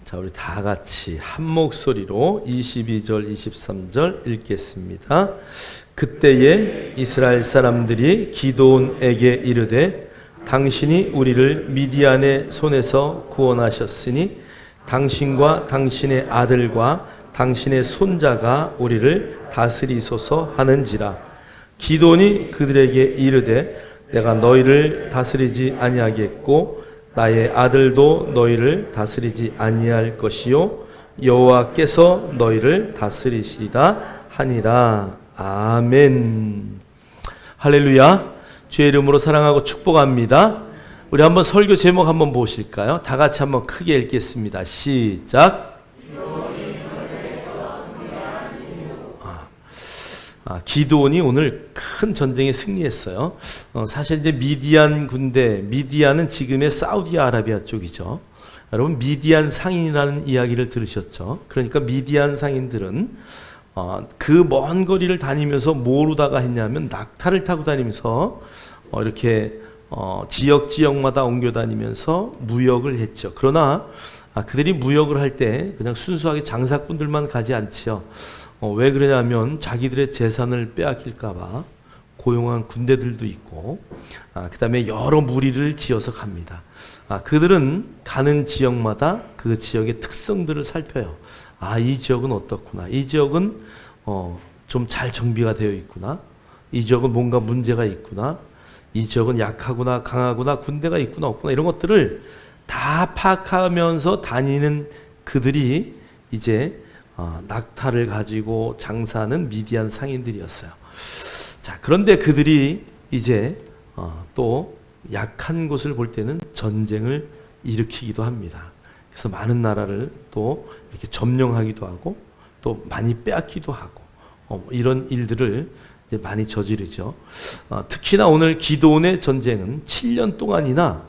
자, 우리 다 같이 한 목소리로 22절, 23절 읽겠습니다. 그때에 이스라엘 사람들이 기드온에게 이르되 당신이 우리를 미디안의 손에서 구원하셨으니 당신과 당신의 아들과 당신의 손자가 우리를 다스리소서 하는지라. 기드온이 그들에게 이르되 내가 너희를 다스리지 아니하겠고 나의 아들도 너희를 다스리지 아니할 것이요 여호와께서 너희를 다스리시리라 하니라. 아멘. 할렐루야. 주의 이름으로 사랑하고 축복합니다. 우리 한번 설교 제목 한번 보실까요? 다 같이 한번 크게 읽겠습니다. 시작. 기드온이 오늘 큰 전쟁에 승리했어요. 사실 이제 미디안 군대, 미디안은 지금의 사우디아라비아 쪽이죠. 여러분 미디안 상인이라는 이야기를 들으셨죠? 그러니까 미디안 상인들은 그 먼 거리를 다니면서 뭐로다가 했냐면 낙타를 타고 다니면서 이렇게 지역마다 옮겨 다니면서 무역을 했죠. 그러나 그들이 무역을 할 때 그냥 순수하게 장사꾼들만 가지 않지요. 왜 그러냐면 자기들의 재산을 빼앗길까봐 고용한 군대들도 있고, 그 다음에 여러 무리를 지어서 갑니다. 그들은 가는 지역마다 그 지역의 특성들을 살펴요. 이 지역은 어떻구나. 이 지역은 좀 잘 정비가 되어 있구나. 이 지역은 뭔가 문제가 있구나. 이 지역은 약하구나, 강하구나, 군대가 있구나, 없구나. 이런 것들을 다 파악하면서 다니는 그들이 이제 낙타를 가지고 장사하는 미디안 상인들이었어요. 자, 그런데 그들이 이제 또 약한 곳을 볼 때는 전쟁을 일으키기도 합니다. 그래서 많은 나라를 또 이렇게 점령하기도 하고 또 많이 빼앗기도 하고 이런 일들을 이제 많이 저지르죠. 특히나 오늘 기드온의 전쟁은 7년 동안이나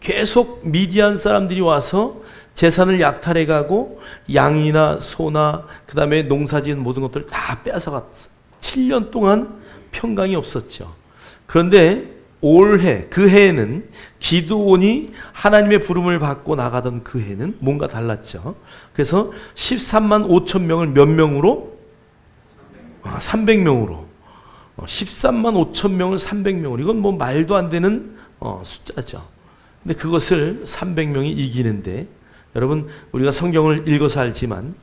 계속 미디안 사람들이 와서 재산을 약탈해 가고 양이나 소나 그 다음에 농사지은 모든 것들을 다 빼앗아갔어. 7년 동안 평강이 없었죠. 그런데 올해 그 해에는 기드온이 하나님의 부름을 받고 나가던 그 해는 뭔가 달랐죠. 그래서 13만 5천 명을 몇 명으로? 300명으로 13만 5천 명을 300명으로. 이건 뭐 말도 안 되는 숫자죠. 근데 그것을 300명이 이기는데, 여러분 우리가 성경을 읽어서 알지만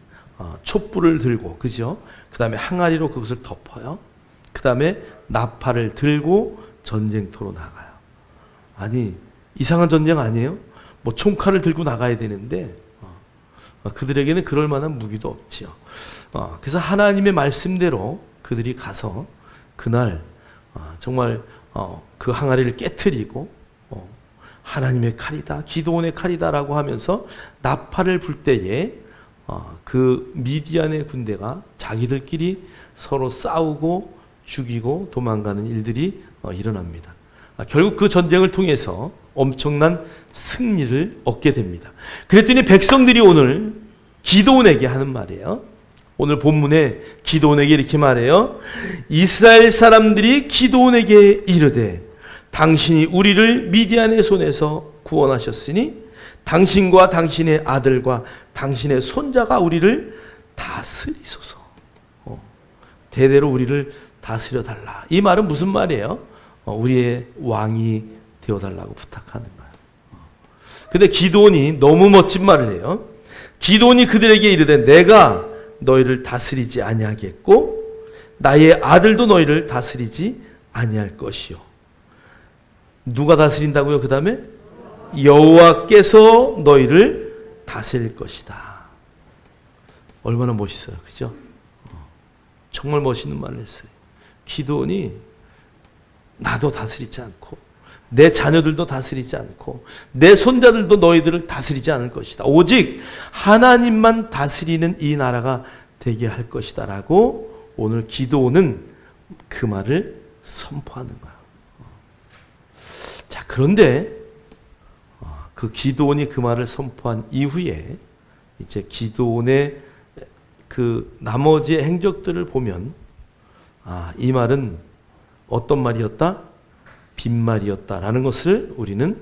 촛불을 들고, 그죠? 그 다음에 항아리로 그것을 덮어요. 그 다음에 나팔을 들고 전쟁터로 나가요. 아니 이상한 전쟁 아니에요? 뭐 총칼을 들고 나가야 되는데 그들에게는 그럴 만한 무기도 없지요. 그래서 하나님의 말씀대로 그들이 가서 그날 정말 그 항아리를 깨트리고 하나님의 칼이다, 기드온의 칼이다라고 하면서 나팔을 불 때에 그 미디안의 군대가 자기들끼리 서로 싸우고 죽이고 도망가는 일들이 일어납니다. 결국 그 전쟁을 통해서 엄청난 승리를 얻게 됩니다. 그랬더니 백성들이 오늘 기드온에게 하는 말이에요. 오늘 본문에 기드온에게 이렇게 말해요. 이스라엘 사람들이 기드온에게 이르되 당신이 우리를 미디안의 손에서 구원하셨으니 당신과 당신의 아들과 당신의 손자가 우리를 다스리소서. 대대로 우리를 다스려 달라. 이 말은 무슨 말이에요? 우리의 왕이 되어달라고 부탁하는 거예요. 근데 기드온이 너무 멋진 말을 해요. 기드온이 그들에게 이르되 내가 너희를 다스리지 아니하겠고 나의 아들도 너희를 다스리지 아니할 것이요. 누가 다스린다고요? 그 다음에 여호와께서 너희를 다스릴 것이다. 얼마나 멋있어요, 그죠? 정말 멋있는 말을 했어요. 기드온이 나도 다스리지 않고 내 자녀들도 다스리지 않고 내 손자들도 너희들을 다스리지 않을 것이다. 오직 하나님만 다스리는 이 나라가 되게 할 것이다 라고 오늘 기드온은 그 말을 선포하는 거야. 자, 그런데 그 기드온이 그 말을 선포한 이후에 이제 기드온의 그 나머지의 행적들을 보면 이 말은 어떤 말이었다? 빈말이었다라는 것을 우리는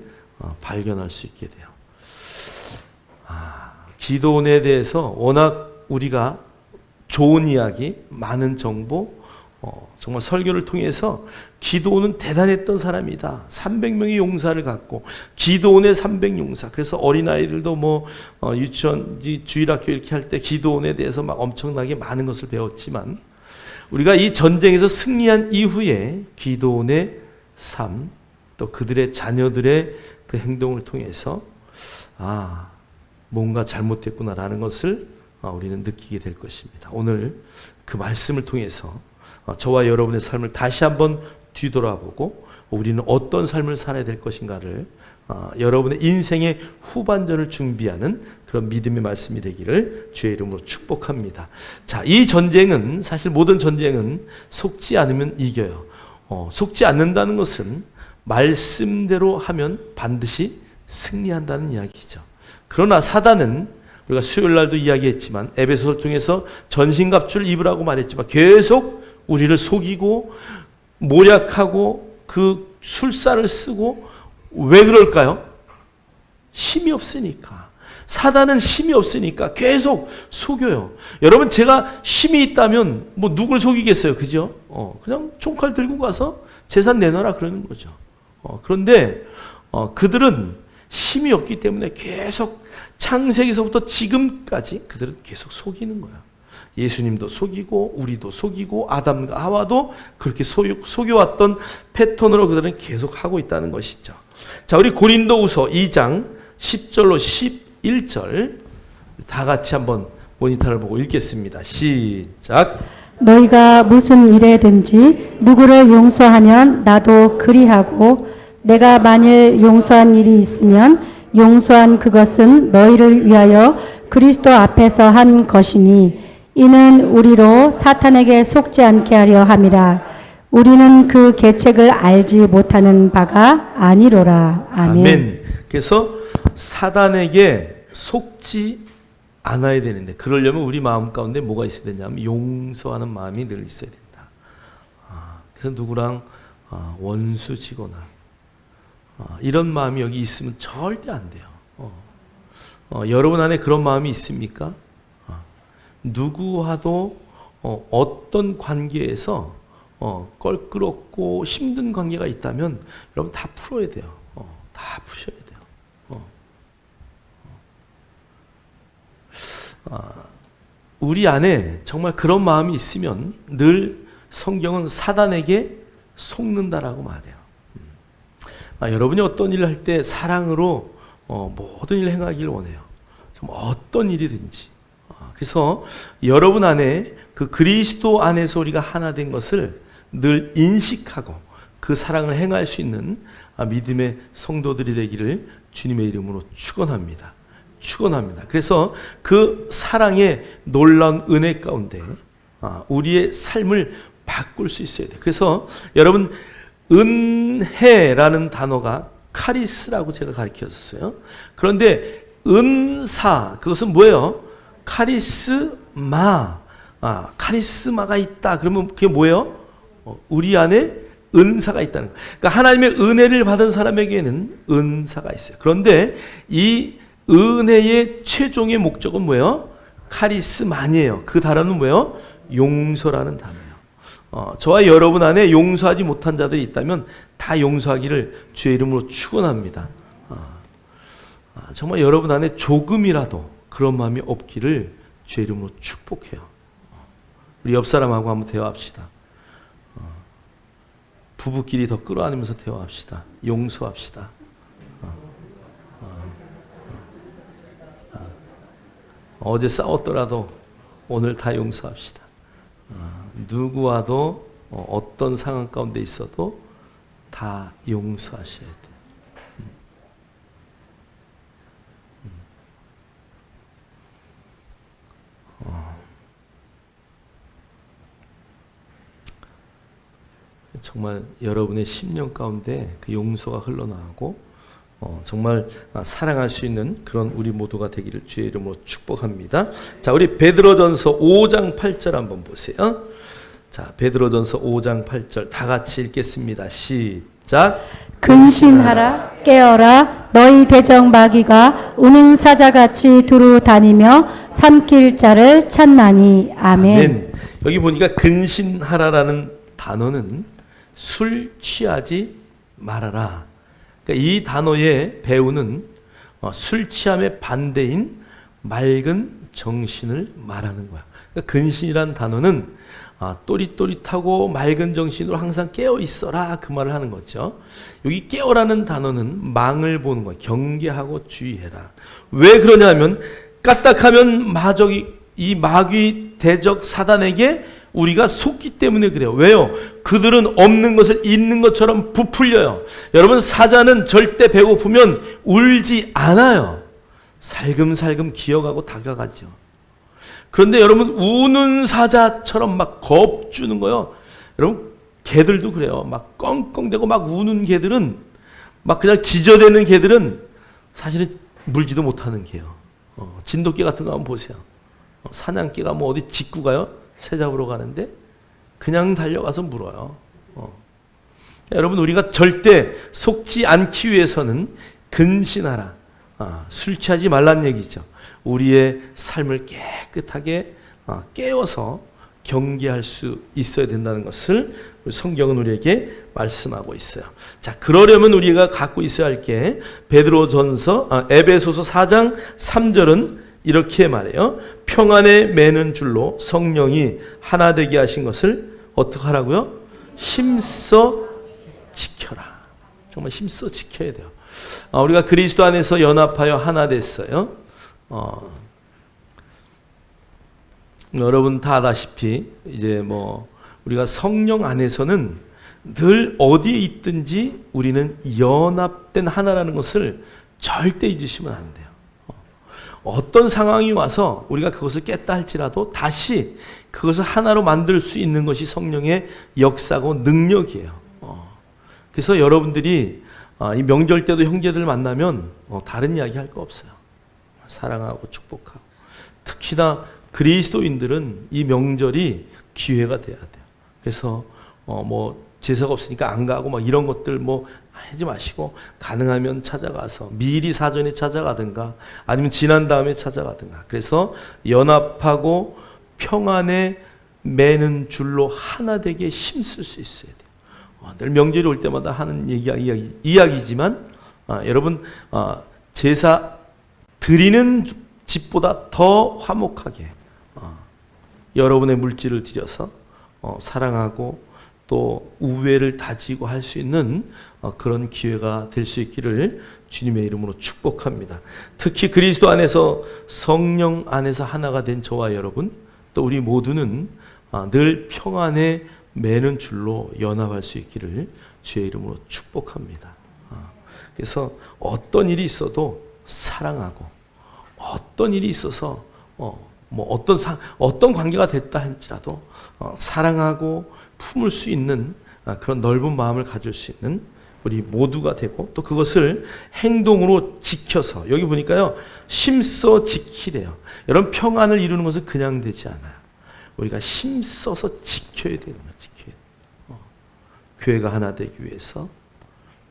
발견할 수 있게 돼요. 기도원에 대해서 워낙 우리가 좋은 이야기, 많은 정보, 정말 설교를 통해서 기도원은 대단했던 사람이다. 300명의 용사를 갖고 기도원의 300용사. 그래서 어린아이들도 유치원, 주일학교 이렇게 할 때 기도원에 대해서 막 엄청나게 많은 것을 배웠지만 우리가 이 전쟁에서 승리한 이후에 기도원의 삶, 또 그들의 자녀들의 그 행동을 통해서 뭔가 잘못됐구나라는 것을 우리는 느끼게 될 것입니다. 오늘 그 말씀을 통해서 저와 여러분의 삶을 다시 한번 뒤돌아보고 우리는 어떤 삶을 살아야 될 것인가를 여러분의 인생의 후반전을 준비하는 그런 믿음의 말씀이 되기를 주의 이름으로 축복합니다. 자, 이 전쟁은 사실 모든 전쟁은 속지 않으면 이겨요. 속지 않는다는 것은 말씀대로 하면 반드시 승리한다는 이야기죠. 그러나 사단은 우리가 수요일 날도 이야기했지만 에베소서를 통해서 전신갑주를 입으라고 말했지만 계속 우리를 속이고 모략하고 그 술사를 쓰고 왜 그럴까요? 힘이 없으니까. 사단은 힘이 없으니까 계속 속여요. 여러분 제가 힘이 있다면 누굴 속이겠어요, 그죠? 그냥 총칼 들고 가서 재산 내놔라 그러는 거죠. 그런데 그들은 힘이 없기 때문에 계속 창세기서부터 지금까지 그들은 계속 속이는 거야. 예수님도 속이고 우리도 속이고 아담과 하와도 그렇게 속여왔던 패턴으로 그들은 계속 하고 있다는 것이죠. 자, 우리 고린도후서 2장 10절로 11절 다 같이 한번 모니터를 보고 읽겠습니다. 시작. 너희가 무슨 일에든지 누구를 용서하면 나도 그리하고 내가 만일 용서한 일이 있으면 용서한 그것은 너희를 위하여 그리스도 앞에서 한 것이니 이는 우리로 사탄에게 속지 않게 하려 함이라. 우리는 그 계책을 알지 못하는 바가 아니로라. 아멘. 그래서 사단에게 속지 않아야 되는데 그러려면 우리 마음 가운데 뭐가 있어야 되냐면 용서하는 마음이 늘 있어야 된다. 그래서 누구랑 원수 지거나 이런 마음이 여기 있으면 절대 안 돼요. 여러분 안에 그런 마음이 있습니까? 누구와도 어떤 관계에서 껄끄럽고 힘든 관계가 있다면 여러분 다 풀어야 돼요. 다 푸셔야 돼요. 우리 안에 정말 그런 마음이 있으면 늘 성경은 사단에게 속는다라고 말해요. 여러분이 어떤 일을 할 때 사랑으로 모든 일을 행하기를 원해요. 정말 어떤 일이든지. 그래서 여러분 안에 그 그리스도 안에서 우리가 하나 된 것을 늘 인식하고 그 사랑을 행할 수 있는 믿음의 성도들이 되기를 주님의 이름으로 축원합니다. 축원합니다. 그래서 그 사랑의 놀라운 은혜 가운데 우리의 삶을 바꿀 수 있어야 돼요. 그래서 여러분 은혜라는 단어가 카리스라고 제가 가르쳤어요. 그런데 은사 그것은 뭐예요? 카리스마. 카리스마가 있다. 그러면 그게 뭐예요? 우리 안에 은사가 있다는 거예요. 그러니까 하나님의 은혜를 받은 사람에게는 은사가 있어요. 그런데 이 은혜의 최종의 목적은 뭐예요? 카리스마니에요. 그 단어는 뭐예요? 용서라는 단어예요. 저와 여러분 안에 용서하지 못한 자들이 있다면 다 용서하기를 주의 이름으로 축원합니다. 정말 여러분 안에 조금이라도 그런 마음이 없기를 주의 이름으로 축복해요. 우리 옆 사람하고 한번 대화합시다. 부부끼리 더 끌어안으면서 대화합시다. 용서합시다. 어제 싸웠더라도 오늘 다 용서합시다. 누구와도 어떤 상황 가운데 있어도 다 용서하셔야 돼요. 정말 여러분의 심령 가운데 그 용서가 흘러나오고 정말 사랑할 수 있는 그런 우리 모두가 되기를 주의 이름으로 축복합니다. 자, 우리 베드로전서 5장 8절 한번 보세요. 자, 베드로전서 5장 8절 다 같이 읽겠습니다. 시작. 근신하라, 깨어라, 너희 대적 마귀가 우는 사자같이 두루 다니며 삼킬 자를 찾나니. 아멘. 여기 보니까 근신하라라는 단어는 술 취하지 말아라. 그러니까 이 단어의 배우는 술 취함의 반대인 맑은 정신을 말하는 거야. 그러니까 근신이란 단어는 또릿또릿하고 맑은 정신으로 항상 깨어 있어라, 그 말을 하는 거죠. 여기 깨어라는 단어는 망을 보는 거야. 경계하고 주의해라. 왜 그러냐면 까딱하면 이 마귀 대적 사단에게 우리가 속기 때문에 그래요. 왜요? 그들은 없는 것을 있는 것처럼 부풀려요. 여러분, 사자는 절대 배고프면 울지 않아요. 살금살금 기어가고 다가가죠. 그런데 여러분, 우는 사자처럼 막 겁주는 거요. 여러분, 개들도 그래요. 막 껑껑대고 막 우는 개들은, 막 그냥 지저대는 개들은 사실은 물지도 못하는 개요. 진돗개 같은 거 한번 보세요. 사냥개가 뭐 어디 짖고 가요? 새 잡으러 가는데 그냥 달려가서 물어요. 여러분, 우리가 절대 속지 않기 위해서는 근신하라. 술 취하지 말란 얘기죠. 우리의 삶을 깨끗하게 깨워서 경계할 수 있어야 된다는 것을 성경은 우리에게 말씀하고 있어요. 자, 그러려면 우리가 갖고 있어야 할 게 에베소서 4장 3절은 이렇게 말해요. 평안에 매는 줄로 성령이 하나 되게 하신 것을 어떻게 하라고요? 힘써 지켜라. 정말 힘써 지켜야 돼요. 우리가 그리스도 안에서 연합하여 하나 됐어요. 여러분 다 아다시피 이제 우리가 성령 안에서는 늘 어디에 있든지 우리는 연합된 하나라는 것을 절대 잊으시면 안 돼요. 어떤 상황이 와서 우리가 그것을 깼다 할지라도 다시 그것을 하나로 만들 수 있는 것이 성령의 역사고 능력이에요. 그래서 여러분들이 이 명절 때도 형제들 만나면 다른 이야기 할 거 없어요. 사랑하고 축복하고. 특히나 그리스도인들은 이 명절이 기회가 돼야 돼요. 그래서 제사가 없으니까 안 가고 막 이런 것들 하지 마시고 가능하면 찾아가서 미리 사전에 찾아가든가 아니면 지난 다음에 찾아가든가. 그래서 연합하고 평안에 매는 줄로 하나 되게 힘쓸 수 있어야 돼요. 늘 명절이 올 때마다 하는 이야기지만 여러분, 제사 드리는 집보다 더 화목하게 여러분의 물질을 드려서 사랑하고 또 우애를 다지고 할 수 있는 그런 기회가 될 수 있기를 주님의 이름으로 축복합니다. 특히 그리스도 안에서 성령 안에서 하나가 된 저와 여러분, 또 우리 모두는 늘 평안에 매는 줄로 연합할 수 있기를 주의 이름으로 축복합니다. 그래서 어떤 일이 있어도 사랑하고, 어떤 일이 있어서 어떤 관계가 됐다 할지라도 사랑하고 품을 수 있는 그런 넓은 마음을 가질 수 있는 우리 모두가 되고, 또 그것을 행동으로 지켜서, 여기 보니까요, 힘써 지키래요. 여러분, 평안을 이루는 것은 그냥 되지 않아요. 우리가 힘써서 지켜야 되는 거예요. 교회가 하나 되기 위해서,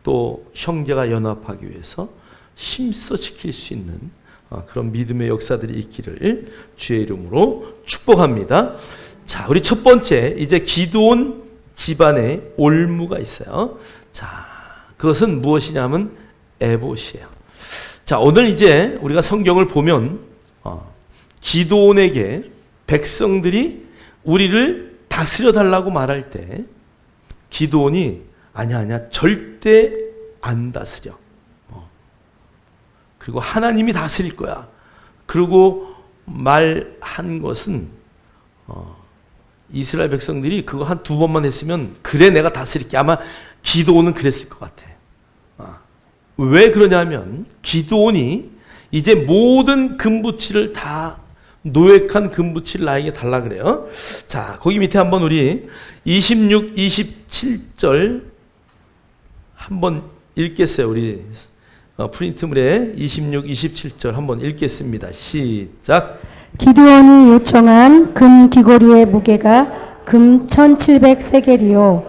또 형제가 연합하기 위해서 힘써 지킬 수 있는 그런 믿음의 역사들이 있기를 주의 이름으로 축복합니다. 자, 우리 첫 번째, 이제 기드온 집안에 올무가 있어요. 자, 그것은 무엇이냐면 에봇이에요. 자, 오늘 이제 우리가 성경을 보면 기드온에게 백성들이 우리를 다스려 달라고 말할 때 기드온이 아니야 절대 안 다스려. 그리고 하나님이 다스릴 거야. 그리고 말한 것은 이스라엘 백성들이 그거 한 두 번만 했으면 그래 내가 다스릴게. 아마 기드온은 그랬을 것 같아. 왜 그러냐면 기드온이 이제 모든 금부치를 다 노획한 금부치를 나에게 달라 그래요. 자, 거기 밑에 한번 우리 26, 27절 한번 읽겠어요. 우리 프린트물에 26, 27절 한번 읽겠습니다. 시작. 기드온이 요청한 금 귀고리의 무게가 금 1700세겔이요.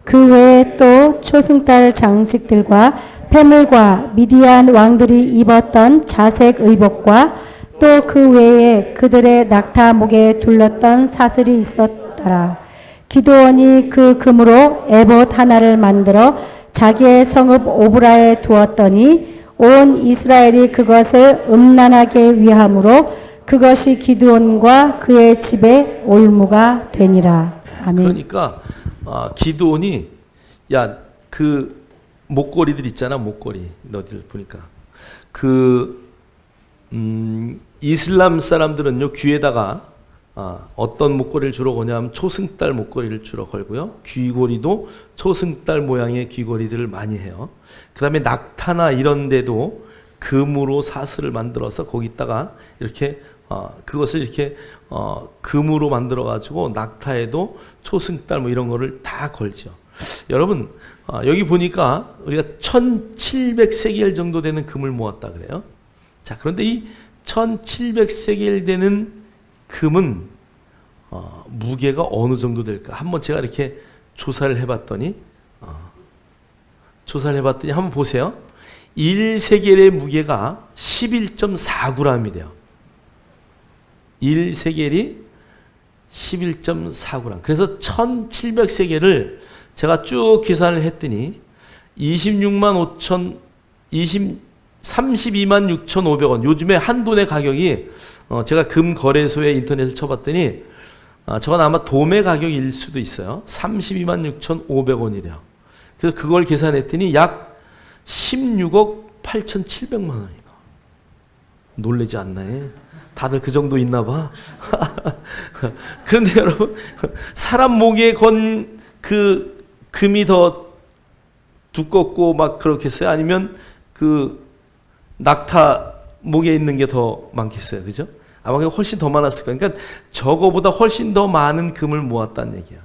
그 외에 또 초승달 장식들과 패물과 미디안 왕들이 입었던 자색 의복과 또 그 외에 그들의 낙타 목에 둘렀던 사슬이 있었더라. 기드온이 그 금으로 에봇 하나를 만들어 자기의 성읍 오브라에 두었더니 온 이스라엘이 그것을 음란하게 위함으로 그것이 기드온과 그의 집의 올무가 되니라. 아멘. 그러니까 기드온이 그 목걸이들 있잖아, 목걸이. 너희들 보니까 이슬람 사람들은요 귀에다가 어떤 목걸이를 주로 거냐면 초승달 목걸이를 주로 걸고요. 귀걸이도 초승달 모양의 귀걸이들을 많이 해요. 그 다음에 낙타나 이런 데도 금으로 사슬을 만들어서 거기다가 이렇게 그것을 이렇게 금으로 만들어 가지고 낙타에도 초승달 뭐 이런 거를 다 걸죠. 여러분 여기 보니까 우리가 1700세겔 정도 되는 금을 모았다 그래요. 자, 그런데 이 1700세겔 되는 금은 무게가 어느 정도 될까? 한번 제가 이렇게 조사를 해봤더니 한번 보세요. 1세겔의 무게가 11.4g이 돼요. 1세겔이 11.4g. 그래서 1700세겔을 제가 쭉 계산을 했더니 32만 6,500원. 요즘에 한 돈의 가격이 제가 금 거래소에 인터넷을 쳐봤더니 저건 아마 도매 가격일 수도 있어요. 32만 6,500원이래요. 그래서 그걸 계산했더니 약 16억 8,700만 원이다. 놀라지 않나요? 다들 그 정도 있나 봐. 그런데 여러분, 사람 목에 건 그 금이 더 두껍고 막 그렇겠어요? 아니면 그 낙타 목에 있는 게 더 많겠어요? 그죠? 아마 훨씬 더 많았을 거예요. 그러니까 저거보다 훨씬 더 많은 금을 모았다는 얘기야.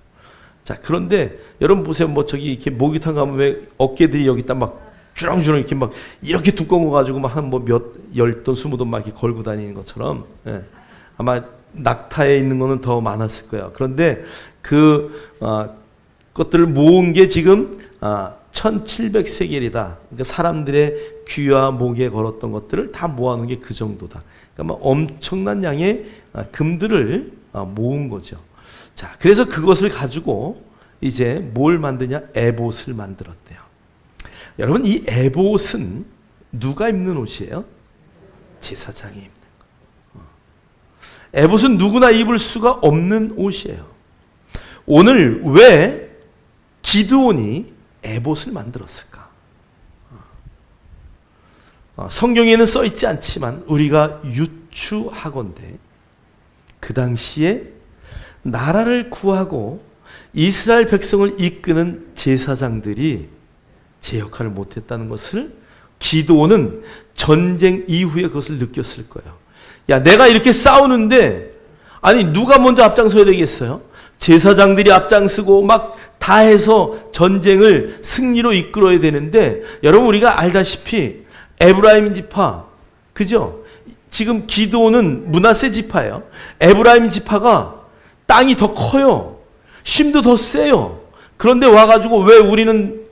자, 그런데 여러분 보세요. 뭐 저기 이렇게 목욕탕 가면 왜 어깨들이 여기다 막 주렁주렁 이렇게 막 이렇게 두꺼운 거 가지고 막 한 뭐 몇 10돈, 20돈 막 이렇게 걸고 다니는 것처럼, 예. 아마 낙타에 있는 거는 더 많았을 거예요. 그런데 것들을 모은 게 지금 1700세겔이다. 그러니까 사람들의 귀와 목에 걸었던 것들을 다 모아놓은 게 그 정도다. 그러니까 엄청난 양의 금들을 모은 거죠. 자, 그래서 그것을 가지고 이제 뭘 만드냐? 에봇을 만들었대요. 여러분, 이 에봇은 누가 입는 옷이에요? 제사장이 입는 거. 에봇은 누구나 입을 수가 없는 옷이에요. 오늘 왜 기드온이 에봇을 만들었을까? 성경에는 써 있지 않지만 우리가 유추하건대 그 당시에 나라를 구하고 이스라엘 백성을 이끄는 제사장들이 제 역할을 못했다는 것을 기드온은 전쟁 이후에 그것을 느꼈을 거예요. 야, 내가 이렇게 싸우는데 아니 누가 먼저 앞장서야 되겠어요? 제사장들이 앞장서고 막 다 해서 전쟁을 승리로 이끌어야 되는데, 여러분 우리가 알다시피 에브라임 지파, 그죠? 지금 기드온은 므낫세 지파예요. 에브라임 지파가 땅이 더 커요. 힘도 더 세요. 그런데 와가지고 왜 우리는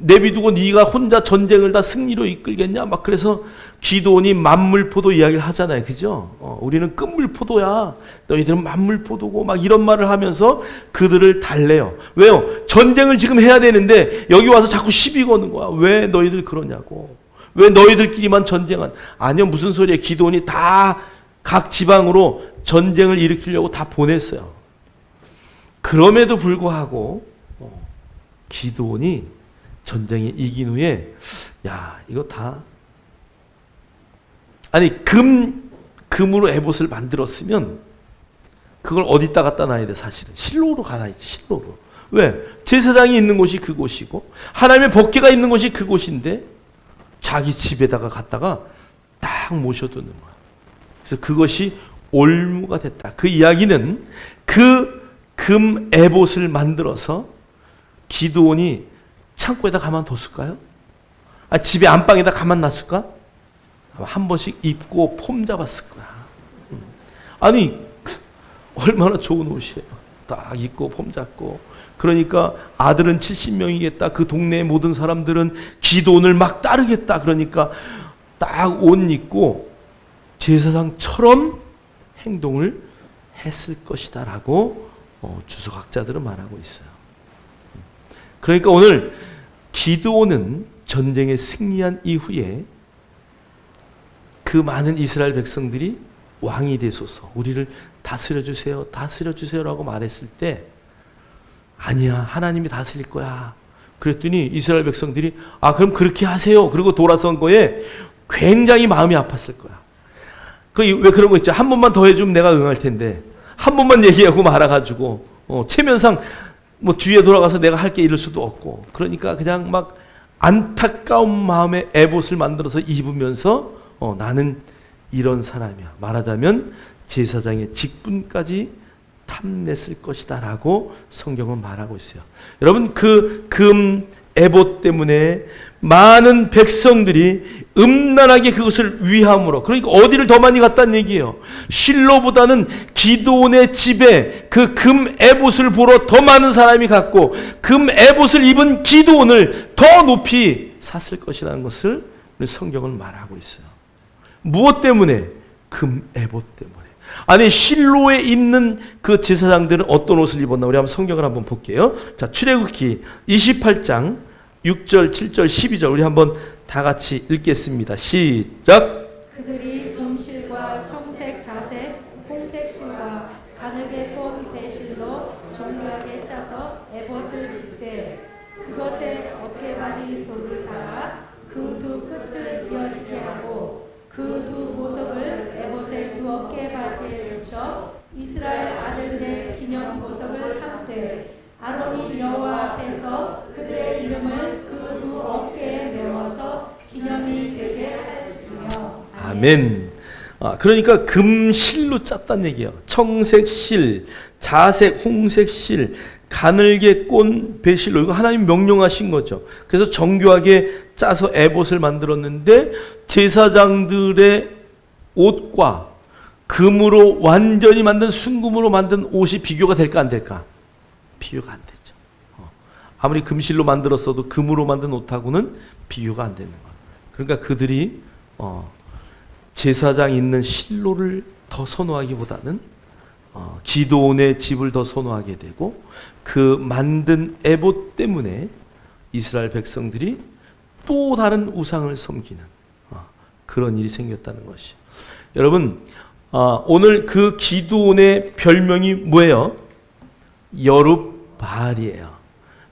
내비두고 네가 혼자 전쟁을 다 승리로 이끌겠냐? 막 그래서 기드온이 만물포도 이야기를 하잖아요. 그죠? 우리는 끝물포도야. 너희들은 만물포도고 막 이런 말을 하면서 그들을 달래요. 왜요? 전쟁을 지금 해야 되는데 여기 와서 자꾸 시비 거는 거야. 왜 너희들 그러냐고. 왜 너희들끼리만 전쟁한? 아니요, 무슨 소리야. 기드온이 다 각 지방으로 전쟁을 일으키려고 다 보냈어요. 그럼에도 불구하고 기드온이 전쟁에 이긴 후에 야, 이거 다 아니 금으로 에봇을 만들었으면 그걸 어디다 갖다 놔야 돼? 사실은 실로로 가놔야지. 실로로. 왜? 제사장이 있는 곳이 그곳이고 하나님의 법궤가 있는 곳이 그곳인데 자기 집에다가 갖다가 딱 모셔두는 거야. 그래서 그것이 올무가 됐다. 그 이야기는 그 금 에봇을 만들어서 기드온이 창고에다 가만뒀을까요? 집에 안방에다 가만놨을까? 한 번씩 입고 폼 잡았을 거야. 아니 얼마나 좋은 옷이에요. 딱 입고 폼 잡고, 그러니까 아들은 70명이겠다. 그 동네의 모든 사람들은 기드온을 막 따르겠다. 그러니까 딱 옷 입고 제사장처럼 행동을 했을 것이다 라고 주석학자들은 말하고 있어요. 그러니까 오늘 기드온은 전쟁에 승리한 이후에 그 많은 이스라엘 백성들이 왕이 되소서, 우리를 다스려 주세요, 다스려 주세요라고 말했을 때 아니야, 하나님이 다스릴 거야. 그랬더니 이스라엘 백성들이 그럼 그렇게 하세요. 그리고 돌아선 거에 굉장히 마음이 아팠을 거야. 왜 그런 거 있죠? 한 번만 더 해주면 내가 응할 텐데 한 번만 얘기하고 말아가지고 체면상 뭐 뒤에 돌아가서 내가 할게 이럴 수도 없고, 그러니까 그냥 막 안타까운 마음에 에봇을 만들어서 입으면서 나는 이런 사람이야, 말하자면 제사장의 직분까지 탐냈을 것이다 라고 성경은 말하고 있어요. 여러분, 그 금 에봇 때문에 많은 백성들이 음란하게 그것을 위함으로, 그러니까 어디를 더 많이 갔다는 얘기예요. 실로보다는 기드온의 집에 그 금 에봇을 보러 더 많은 사람이 갔고, 금 에봇을 입은 기드온을 더 높이 샀을 것이라는 것을 성경은 말하고 있어요. 무엇 때문에? 금 에봇 때문에. 아니, 실로에 있는 그 제사장들은 어떤 옷을 입었나? 우리 한번 성경을 한번 볼게요. 자, 출애굽기 28장 6절, 7절, 12절 우리 한번 다 같이 읽겠습니다. 시작. 그들이 금실과 청색 자색, 홍색 실과 가늘게 꼰 배실로 정교하게 짜서 에봇을 짓되 그것에 어깨바지 돌을 달아 그 두 끝을 이어지게 하고 그 두 보석을 에봇의 두 어깨바지에 붙여 이스라엘 아들들의 기념 보석을 삼되 아론이 여호와 앞에서 그들의 이름을 그 두 어깨에 메워서 기념이 되게 할지며. 아멘. 그러니까 금실로 짰단 얘기예요. 청색 실, 자색, 홍색 실, 가늘게 꼰 배실로, 이거 하나님 명령하신 거죠. 그래서 정교하게 짜서 에봇을 만들었는데 제사장들의 옷과 금으로 완전히 만든, 순금으로 만든 옷이 비교가 될까 안 될까? 비교가 안 되죠. 아무리 금실로 만들었어도 금으로 만든 옷하고는 비교가 안 되는 거예요. 그러니까 그들이 제사장 있는 실로를 더 선호하기보다는 기드온의 집을 더 선호하게 되고, 그 만든 에봇 때문에 이스라엘 백성들이 또 다른 우상을 섬기는 그런 일이 생겼다는 것이. 여러분, 오늘 그 기드온의 별명이 뭐예요? 여룹바알이에요.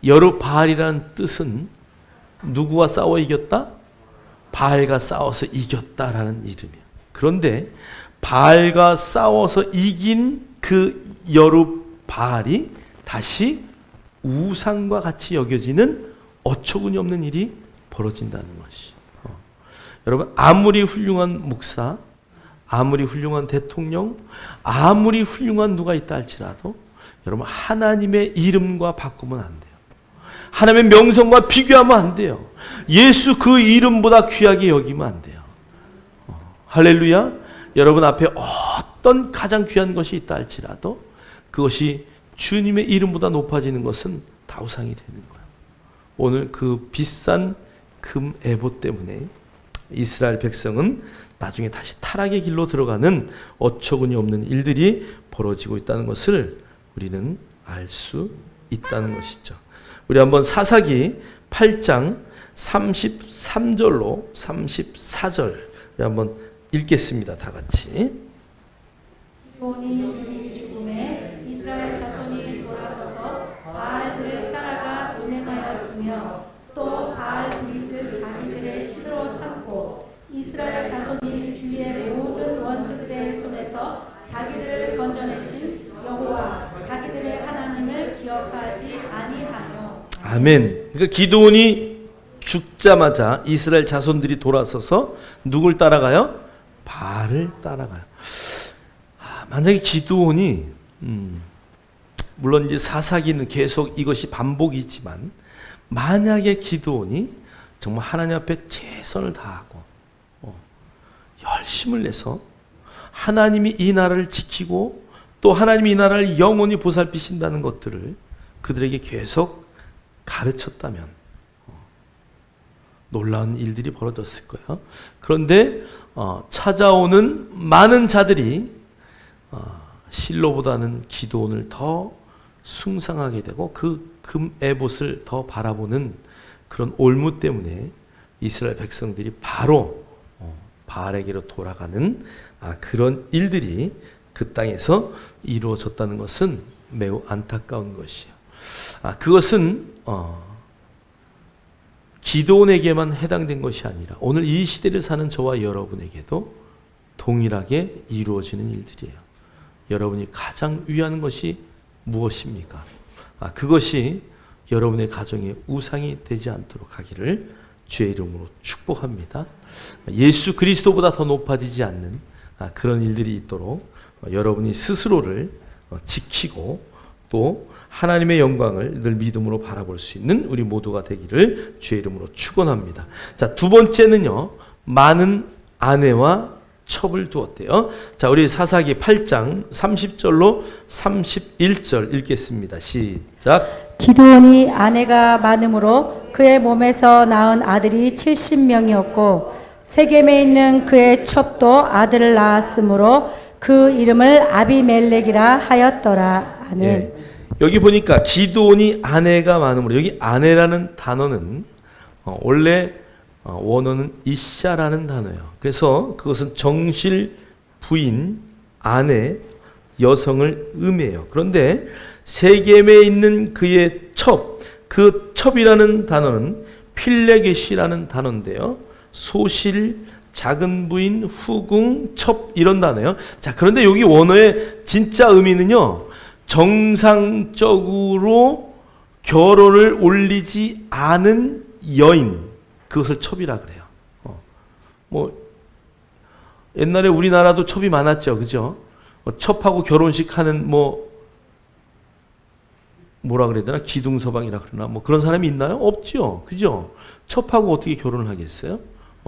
여룹바알이라는 뜻은 누구와 싸워 이겼다? 바알과 싸워서 이겼다라는 이름이에요. 그런데 바알과 싸워서 이긴 그 여룹바알이 다시 우상과 같이 여겨지는 어처구니 없는 일이 벌어진다는 것이. 여러분, 아무리 훌륭한 목사, 아무리 훌륭한 대통령, 아무리 훌륭한 누가 있다 할지라도 여러분, 하나님의 이름과 바꾸면 안 돼요. 하나님의 명성과 비교하면 안 돼요. 예수 그 이름보다 귀하게 여기면 안 돼요. 할렐루야. 여러분 앞에 어떤 가장 귀한 것이 있다 할지라도 그것이 주님의 이름보다 높아지는 것은 다 우상이 되는 거예요. 오늘 그 비싼 금 에봇 때문에 이스라엘 백성은 나중에 다시 타락의 길로 들어가는 어처구니 없는 일들이 벌어지고 있다는 것을 우리는 알 수 있다는 것이죠. 우리 한번 사사기 8장 33절로 34절 한번 읽겠습니다. 다 같이. 기드온이 이미 죽음에 이스라엘 자손이 돌아서서 바알들을 따라가 음행하였으며 또 바알 브릿을 자기들의 신으로 삼고 이스라엘 자손이 주의 모든 원수들의 손에서 자기들을 건져내신 여호와 자기들의 하나님을 기억하지 아니하며. 아멘. 그러니까 기드온이 죽자마자 이스라엘 자손들이 돌아서서 누굴 따라가요? 바알을 따라가요. 만약에 기드온이 물론 이제 사사기는 계속 이것이 반복이지만, 만약에 기드온이 정말 하나님 앞에 최선을 다하고 열심을 내서 하나님이 이 나라를 지키고 또 하나님이 이 나라를 영원히 보살피신다는 것들을 그들에게 계속 가르쳤다면 놀라운 일들이 벌어졌을 거예요. 그런데 찾아오는 많은 자들이 실로보다는 기드온을 더 숭상하게 되고 그 금에봇을 더 바라보는 그런 올무 때문에 이스라엘 백성들이 바로 바알에게로 돌아가는 그런 일들이 그 땅에서 이루어졌다는 것은 매우 안타까운 것이에요. 그것은 기드온에게만 해당된 것이 아니라 오늘 이 시대를 사는 저와 여러분에게도 동일하게 이루어지는 일들이에요. 여러분이 가장 위하는 것이 무엇입니까? 그것이 여러분의 가정에 우상이 되지 않도록 하기를 주의 이름으로 축복합니다. 예수 그리스도보다 더 높아지지 않는 그런 일들이 있도록 여러분이 스스로를 지키고 또 하나님의 영광을 늘 믿음으로 바라볼 수 있는 우리 모두가 되기를 주의 이름으로 축원합니다. 자, 두 번째는요. 많은 아내와 첩을 두었대요. 자, 우리 사사기 8장 30절로 31절 읽겠습니다. 시작. 기드온이 아내가 많음으로 그의 몸에서 낳은 아들이 70명이었고 세겜에 있는 그의 첩도 아들을 낳았으므로 그 이름을 아비멜렉이라 하였더라. 아멘. 예, 여기 보니까 기드온이 아내가 많음으로, 여기 아내라는 단어는 원래 원어는 이샤라는 단어예요. 그래서 그것은 정실 부인, 아내, 여성을 의미해요. 그런데 세겜에 있는 그의 첩, 그 첩이라는 단어는 필레겟이라는 단어인데요. 소실, 작은 부인, 후궁, 첩 이런 단어예요. 자, 그런데 여기 원어의 진짜 의미는요. 정상적으로 결혼을 올리지 않은 여인, 그것을 첩이라 그래요. 옛날에 우리나라도 첩이 많았죠, 그죠? 첩하고 결혼식 하는 뭐라 그래야 되나? 기둥서방이라 그러나? 그런 사람이 있나요? 없죠, 그죠? 첩하고 어떻게 결혼을 하겠어요?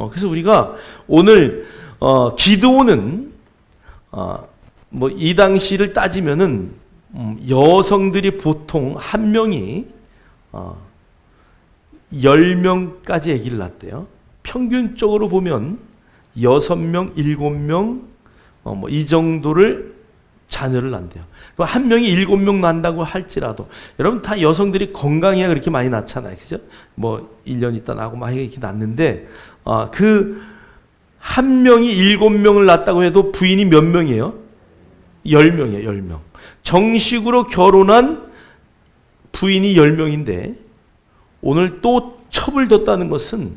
그래서 우리가 오늘 기드온은 이 당시를 따지면은 여성들이 보통 한 명이 10명까지 아기를 낳대요. 평균적으로 보면 6명, 7명 이 정도를 자녀를 낳는데요. 한 명이 7명 낳는다고 할지라도 여러분 다 여성들이 건강해야 그렇게 많이 낳잖아요. 그죠? 1년 있다 나고 막 이렇게 낳는데 그 한 명이 7명을 낳았다고 해도 부인이 몇 명이에요? 10명이에요. 10명. 정식으로 결혼한 부인이 10명인데 오늘 또 첩을 뒀다는 것은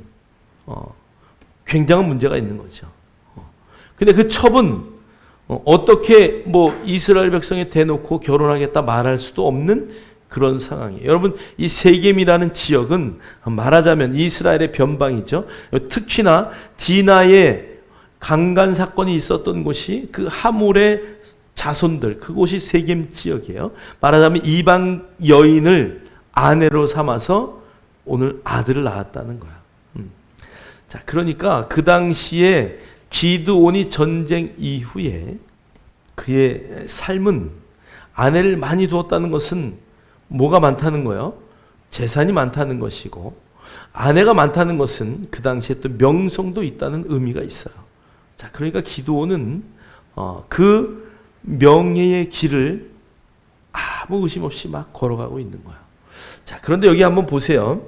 굉장한 문제가 있는 거죠. 근데 그 첩은 어떻게 이스라엘 백성에 대놓고 결혼하겠다 말할 수도 없는 그런 상황이에요. 여러분, 이 세겜이라는 지역은 말하자면 이스라엘의 변방이죠. 특히나 디나의 강간 사건이 있었던 곳이 그 하몰의 자손들, 그곳이 세겜 지역이에요. 말하자면 이방 여인을 아내로 삼아서 오늘 아들을 낳았다는 거야. 자, 그러니까 그 당시에 기드온이 전쟁 이후에 그의 삶은 아내를 많이 두었다는 것은 뭐가 많다는 거예요? 재산이 많다는 것이고, 아내가 많다는 것은 그 당시에 또 명성도 있다는 의미가 있어요. 자, 그러니까 기드온은 그 명예의 길을 아무 의심 없이 막 걸어가고 있는 거예요. 자, 그런데 여기 한번 보세요.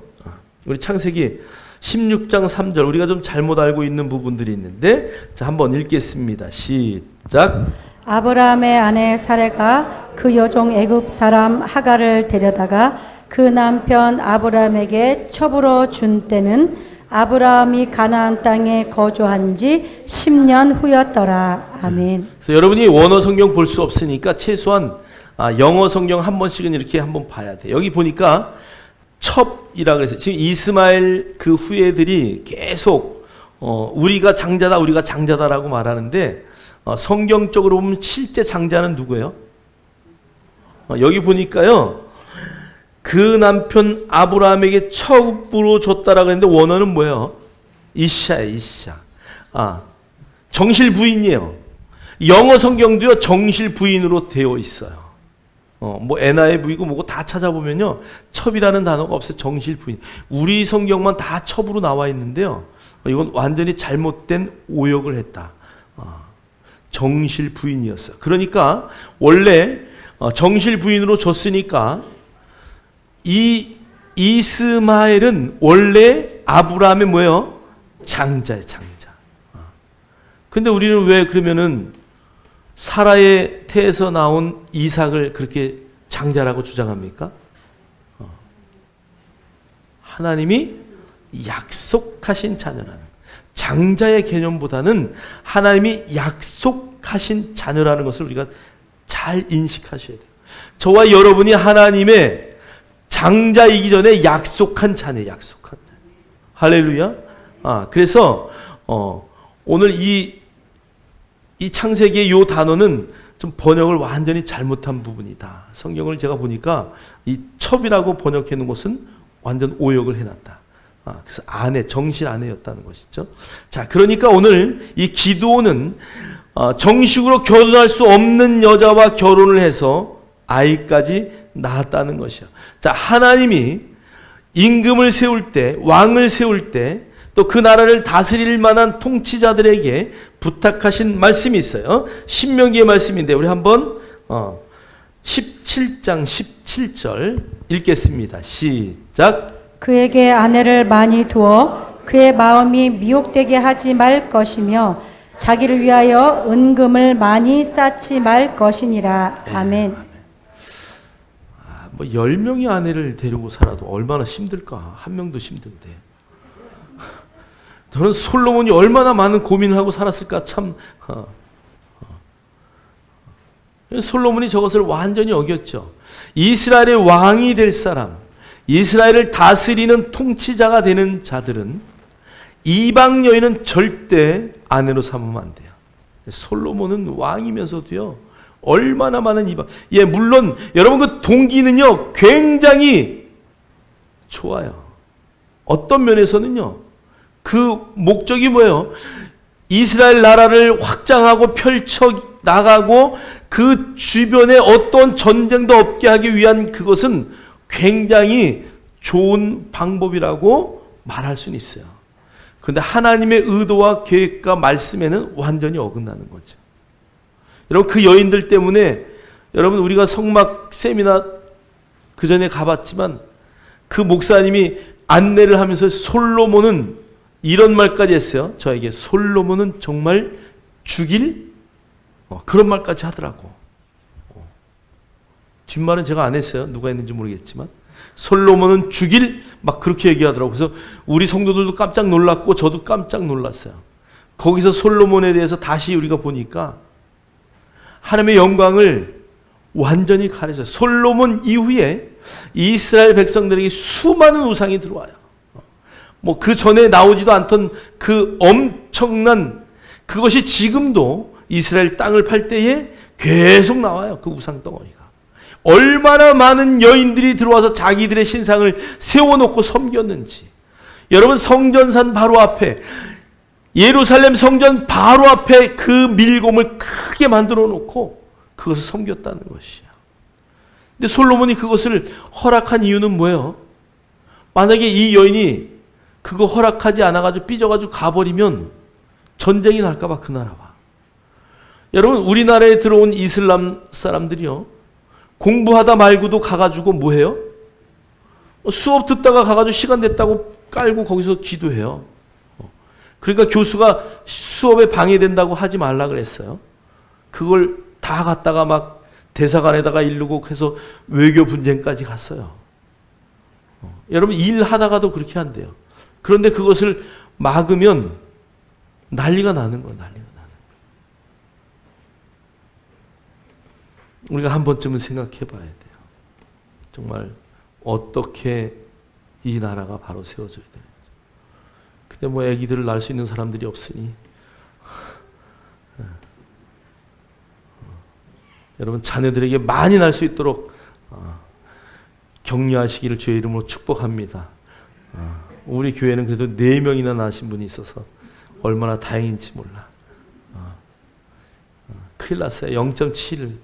우리 창세기 16장 3절, 우리가 좀 잘못 알고 있는 부분들이 있는데, 자, 한번 읽겠습니다. 시작. 아브라함의 아내 사레가 그 여종 애굽 사람 하갈을 데려다가 그 남편 아브라함에게 첩으로 준 때는 아브라함이 가나안 땅에 거주한 지 10년 후였더라. 아멘. 그래서 여러분이 원어 성경 볼 수 없으니까 최소한 영어 성경 한 번씩은 이렇게 한번 봐야 돼. 여기 보니까 첩이라 그래서 지금 이스마엘 그 후예들이 계속 우리가 장자다, 우리가 장자다라고 말하는데 성경적으로 보면 실제 장자는 누구예요? 여기 보니까요, 그 남편 아브라함에게 첩으로 줬다라고 했는데 원어는 뭐예요? 이샤예요, 이샤. 정실 부인이에요. 영어 성경도요, 정실 부인으로 되어 있어요. 뭐 NIV고 뭐고 다 찾아보면요, 첩이라는 단어가 없어요. 정실 부인. 우리 성경만 다 첩으로 나와 있는데요, 이건 완전히 잘못된 오역을 했다. 정실 부인이었어요. 그러니까 원래 정실 부인으로 줬으니까 이 이스마엘은 원래 아브라함의 뭐예요? 장자의 장자. 근데 우리는 왜 그러면은 사라의 태에서 나온 이삭을 그렇게 장자라고 주장합니까? 하나님이 약속하신 자녀라는, 장자의 개념보다는 하나님이 약속하신 자녀라는 것을 우리가 잘 인식하셔야 돼요. 저와 여러분이 하나님의 장자이기 전에 약속한 자녀, 약속한 자녀. 할렐루야. 그래서 오늘 이 창세기의 이 단어는 좀 번역을 완전히 잘못한 부분이다. 성경을 제가 보니까 이 첩이라고 번역해 놓은 것은 완전 오역을 해놨다. 그래서 아내, 정실 아내였다는 것이죠. 자, 그러니까 오늘 이 기드온은 정식으로 결혼할 수 없는 여자와 결혼을 해서 아이까지 낳았다는 것이야. 자, 하나님이 임금을 세울 때, 왕을 세울 때, 또 그 나라를 다스릴 만한 통치자들에게 부탁하신 말씀이 있어요. 신명기의 말씀인데 우리 한번 17장 17절 읽겠습니다. 시작. 그에게 아내를 많이 두어 그의 마음이 미혹되게 하지 말 것이며 자기를 위하여 은금을 많이 쌓지 말 것이니라. 아멘. 뭐 10명의 아내를 데리고 살아도 얼마나 힘들까. 한 명도 힘든데. 저는 솔로몬이 얼마나 많은 고민을 하고 살았을까 참. 솔로몬이 저것을 완전히 어겼죠. 이스라엘의 왕이 될 사람, 이스라엘을 다스리는 통치자가 되는 자들은 이방 여인은 절대 아내로 삼으면 안 돼요. 솔로몬은 왕이면서도요, 얼마나 많은 이방. 물론 여러분 그 동기는요 굉장히 좋아요. 어떤 면에서는요, 그 목적이 뭐예요? 이스라엘 나라를 확장하고 펼쳐 나가고 그 주변에 어떤 전쟁도 없게 하기 위한 그것은 굉장히 좋은 방법이라고 말할 수는 있어요. 그런데 하나님의 의도와 계획과 말씀에는 완전히 어긋나는 거죠. 여러분 그 여인들 때문에, 여러분 우리가 성막 세미나 그 전에 가봤지만 그 목사님이 안내를 하면서 솔로몬은 이런 말까지 했어요. 저에게 솔로몬은 정말 죽일 그런 말까지 하더라고. 뒷말은 제가 안 했어요. 누가 했는지 모르겠지만 솔로몬은 죽일 막 그렇게 얘기하더라고. 그래서 우리 성도들도 깜짝 놀랐고 저도 깜짝 놀랐어요. 거기서 솔로몬에 대해서 다시 우리가 보니까 하나님의 영광을 완전히 가려져요. 솔로몬 이후에 이스라엘 백성들에게 수많은 우상이 들어와요. 뭐 그 전에 나오지도 않던 그 엄청난 그것이 지금도 이스라엘 땅을 팔 때에 계속 나와요. 그 우상 덩어리가. 얼마나 많은 여인들이 들어와서 자기들의 신상을 세워놓고 섬겼는지. 여러분 성전산 바로 앞에, 예루살렘 성전 바로 앞에 그 밀곰을 크게 만들어 놓고 그것을 섬겼다는 것이야. 근데 솔로몬이 그것을 허락한 이유는 뭐예요? 만약에 이 여인이 그거 허락하지 않아가지고 삐져가지고 가버리면 전쟁이 날까봐 그 나라와. 여러분 우리나라에 들어온 이슬람 사람들이요, 공부하다 말고도 가가지고 뭐해요? 수업 듣다가 가가지고 시간 됐다고 깔고 거기서 기도해요. 그러니까 교수가 수업에 방해된다고 하지 말라 그랬어요. 그걸 다 갖다가 막 대사관에다가 이르고 해서 외교 분쟁까지 갔어요. 여러분 일하다가도 그렇게 한대요. 그런데 그것을 막으면 난리가 나는 거예요. 난리가 나는 거예요. 우리가 한 번쯤은 생각해 봐야 돼요. 정말 어떻게 이 나라가 바로 세워져야 되는지. 근데 뭐 아기들을 낳을 수 있는 사람들이 없으니 여러분 자녀들에게 많이 낳을 수 있도록 격려하시기를 주의 이름으로 축복합니다. 우리 교회는 그래도 4명이나 낳으신 분이 있어서 얼마나 다행인지 몰라. 큰일 났어요. 0.7.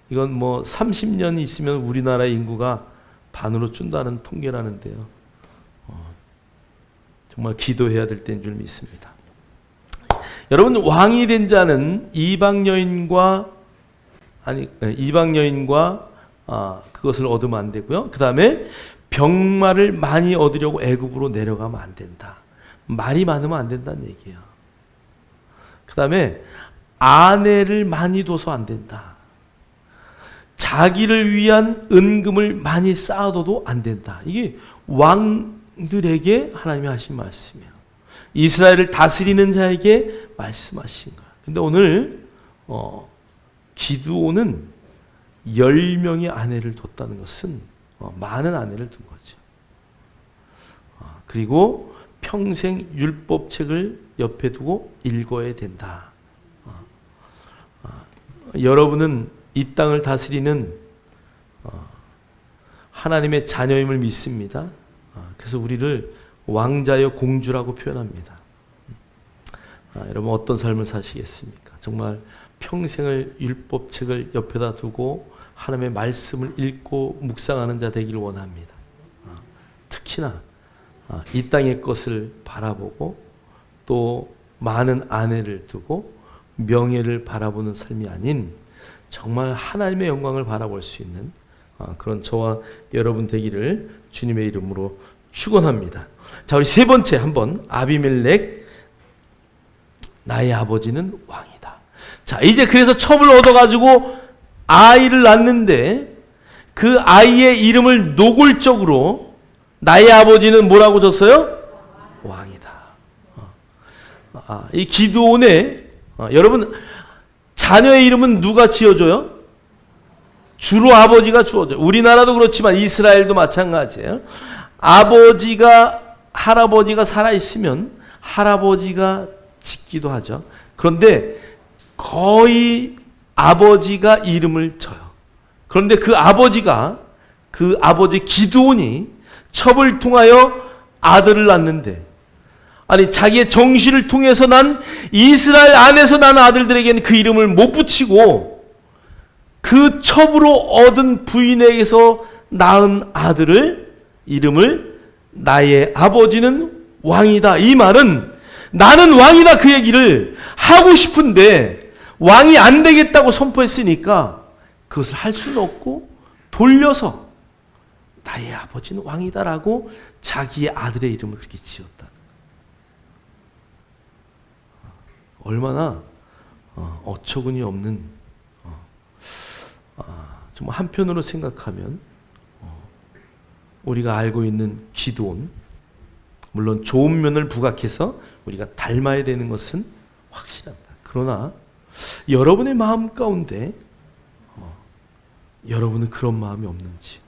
이건 뭐 30년 있으면 우리나라 인구가 반으로 준다는 통계라는데요. 정말 기도해야 될 때인 줄 믿습니다. 여러분, 왕이 된 자는 이방 여인과 그것을 얻으면 안 되고요. 그 다음에 병마를 많이 얻으려고 애굽으로 내려가면 안 된다. 말이 많으면 안 된다는 얘기예요. 그 다음에 아내를 많이 둬서 안 된다. 자기를 위한 은금을 많이 쌓아둬도 안 된다. 이게 왕들에게 하나님이 하신 말씀이에요. 이스라엘을 다스리는 자에게 말씀하신 거예요. 근데 오늘 기드온은 10명의 아내를 뒀다는 것은 많은 아내를 둔 거죠. 그리고 평생 율법책을 옆에 두고 읽어야 된다. 여러분은 이 땅을 다스리는 하나님의 자녀임을 믿습니다. 그래서 우리를 왕자여 공주라고 표현합니다. 여러분 어떤 삶을 사시겠습니까? 정말 평생을 율법책을 옆에다 두고 하나님의 말씀을 읽고 묵상하는 자 되기를 원합니다. 특히나 이 땅의 것을 바라보고 또 많은 아내를 두고 명예를 바라보는 삶이 아닌 정말 하나님의 영광을 바라볼 수 있는 그런 저와 여러분 되기를 주님의 이름으로 축원합니다. 자, 우리 세 번째 한번 아비멜렉 나의 아버지는 왕이다. 자, 이제 그래서 첩을 얻어가지고 아이를 낳는데 그 아이의 이름을 노골적으로 나의 아버지는 뭐라고 줬어요? 왕이다. 이 기드온의 여러분 자녀의 이름은 누가 지어줘요? 주로 아버지가 주어줘요. 우리나라도 그렇지만 이스라엘도 마찬가지예요. 아버지가 할아버지가 살아있으면 할아버지가 짓기도 하죠. 그런데 거의 아버지가 이름을 져요. 그런데 그 아버지 기드온이 첩을 통하여 아들을 낳는데 아니 자기의 정신을 통해서 난 이스라엘 안에서 난 아들들에게는 그 이름을 못 붙이고 그 첩으로 얻은 부인에게서 낳은 아들을 이름을 나의 아버지는 왕이다. 이 말은 나는 왕이다 그 얘기를 하고 싶은데 왕이 안 되겠다고 선포했으니까 그것을 할 수는 없고 돌려서 나의 아버지는 왕이다라고 자기의 아들의 이름을 그렇게 지었다. 얼마나 어처구니 없는 정말 한편으로 생각하면 우리가 알고 있는 기드온 물론 좋은 면을 부각해서 우리가 닮아야 되는 것은 확실합니다. 그러나 여러분의 마음 가운데 여러분은 그런 마음이 없는지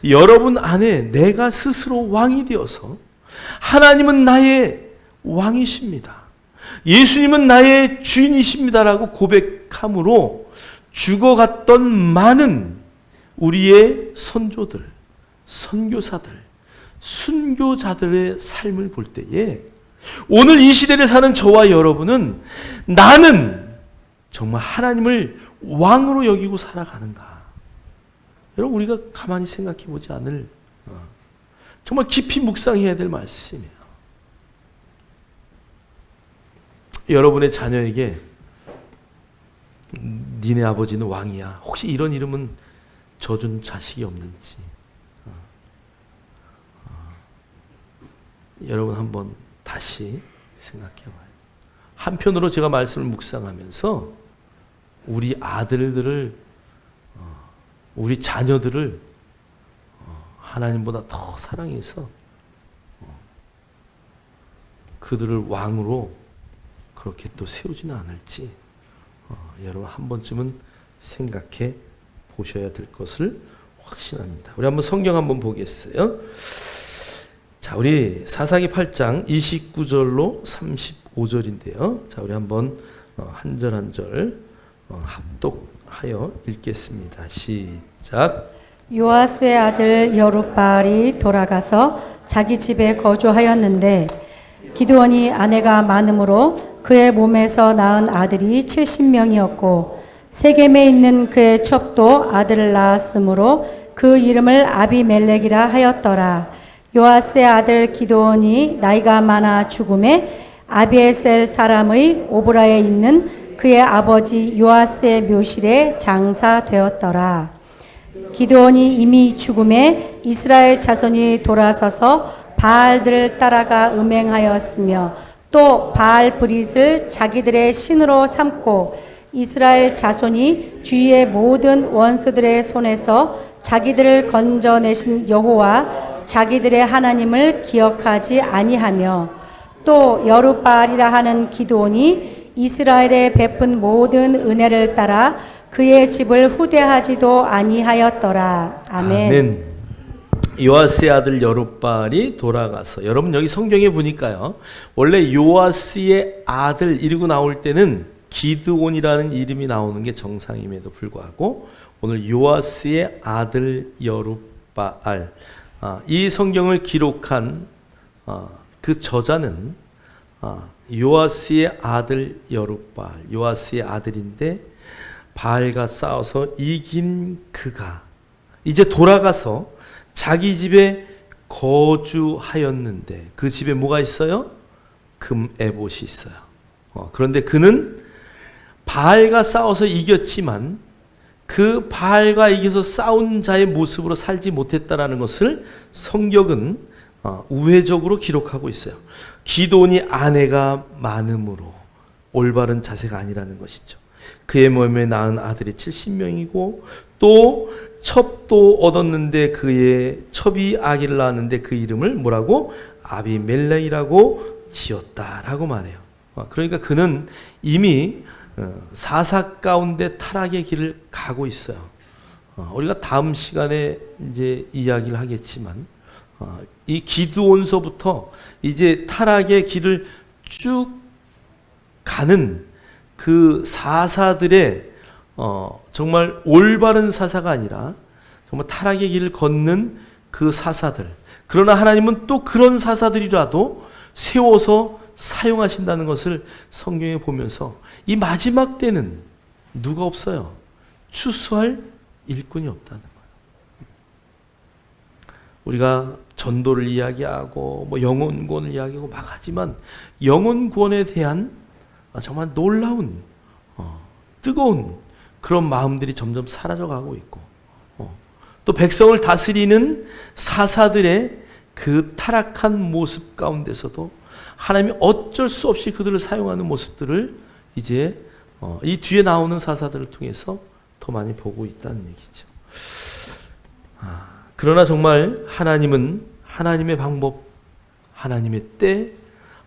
여러분 안에 내가 스스로 왕이 되어서 하나님은 나의 왕이십니다. 예수님은 나의 주인이십니다라고 고백함으로 죽어갔던 많은 우리의 선조들, 선교사들, 순교자들의 삶을 볼 때에 오늘 이 시대를 사는 저와 여러분은 나는 정말 하나님을 왕으로 여기고 살아가는가? 여러분 우리가 가만히 생각해 보지 않을 정말 깊이 묵상해야 될 말씀이에요. 여러분의 자녀에게 니네 아버지는 왕이야. 혹시 이런 이름은 져준 자식이 없는지 여러분 한번 다시 생각해 봐요. 한편으로 제가 말씀을 묵상하면서 우리 아들들을 우리 자녀들을 하나님보다 더 사랑해서 그들을 왕으로 그렇게 또 세우지는 않을지 여러분 한 번쯤은 생각해 보셔야 될 것을 확신합니다. 우리 한번 성경 한번 보겠어요. 자, 우리 사사기 8장 29절로 35절인데요. 자, 우리 한번 한 절 한 절 합독하여 읽겠습니다. 시작. 요아스의 아들 여룻바알이 돌아가서 자기 집에 거주하였는데 기드온이 아내가 많으므로 그의 몸에서 낳은 아들이 70명이었고 세겜에 있는 그의 첩도 아들을 낳았으므로 그 이름을 아비멜렉이라 하였더라. 요아스의 아들 기드온이 나이가 많아 죽음에 아비에셀 사람의 오브라에 있는 그의 아버지 요아스의 묘실에 장사되었더라. 기드온이 이미 죽음에 이스라엘 자손이 돌아서서 바알들을 따라가 음행하였으며 또 바알 브릿을 자기들의 신으로 삼고 이스라엘 자손이 주위의 모든 원수들의 손에서 자기들을 건져내신 여호와 자기들의 하나님을 기억하지 아니하며 또 여룻바알이라 하는 기드온이 이스라엘에 베푼 모든 은혜를 따라 그의 집을 후대하지도 아니하였더라. 아멘. 아멘. 요아스의 아들 여룻바알이 돌아가서, 여러분 여기 성경에 보니까요, 원래 요아스의 아들 이러고 나올 때는 기드온이라는 이름이 나오는 게 정상임에도 불구하고 오늘 요아스의 아들 여룻바알, 이 성경을 기록한 그 저자는 요아스의 아들 여룻바알, 요아스의 아들인데 바알과 싸워서 이긴 그가 이제 돌아가서 자기 집에 거주하였는데 그 집에 뭐가 있어요? 금 에봇이 있어요. 그런데 그는 바알과 싸워서 이겼지만 그 바알과 이겨서 싸운 자의 모습으로 살지 못했다라는 것을 성경은 우회적으로 기록하고 있어요. 기드온이 아내가 많음으로 올바른 자세가 아니라는 것이죠. 그의 몸에 낳은 아들이 70명이고 또 첩도 얻었는데 그의 첩이 아기를 낳았는데 그 이름을 뭐라고? 아비멜렉이라고 지었다라고 말해요. 그러니까 그는 이미 사사 가운데 타락의 길을 가고 있어요. 우리가 다음 시간에 이제 이야기를 하겠지만 이 기드온서부터 이제 타락의 길을 쭉 가는 그 사사들의 정말 올바른 사사가 아니라 정말 타락의 길을 걷는 그 사사들. 그러나 하나님은 또 그런 사사들이라도 세워서 사용하신다는 것을 성경에 보면서 이 마지막 때는 누가 없어요? 추수할 일꾼이 없다는 거예요. 우리가 전도를 이야기하고 뭐 영혼 구원을 이야기하고 막 하지만 영혼 구원에 대한 정말 놀라운 뜨거운 그런 마음들이 점점 사라져가고 있고 또 백성을 다스리는 사사들의 그 타락한 모습 가운데서도 하나님이 어쩔 수 없이 그들을 사용하는 모습들을 이제 이 뒤에 나오는 사사들을 통해서 더 많이 보고 있다는 얘기죠. 그러나 정말 하나님은 하나님의 방법, 하나님의 때,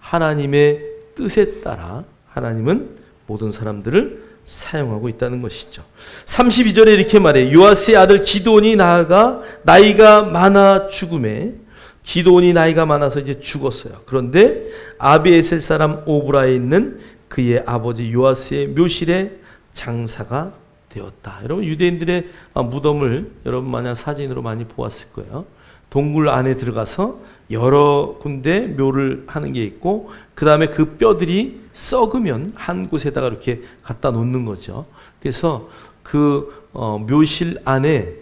하나님의 뜻에 따라 하나님은 모든 사람들을 사용하고 있다는 것이죠. 32절에 이렇게 말해요. 요아스의 아들 기드온이 나아가 나이가 많아 죽음에, 기드온이 나이가 많아서 이제 죽었어요. 그런데 아비에셀 사람 오브라에 있는 그의 아버지 요아스의 묘실에 장사가 되었다. 여러분 유대인들의 무덤을 여러분 만약 사진으로 많이 보았을 거예요. 동굴 안에 들어가서 여러 군데 묘를 하는 게 있고 그 다음에 그 뼈들이 썩으면 한 곳에다가 이렇게 갖다 놓는 거죠. 그래서 그 묘실 안에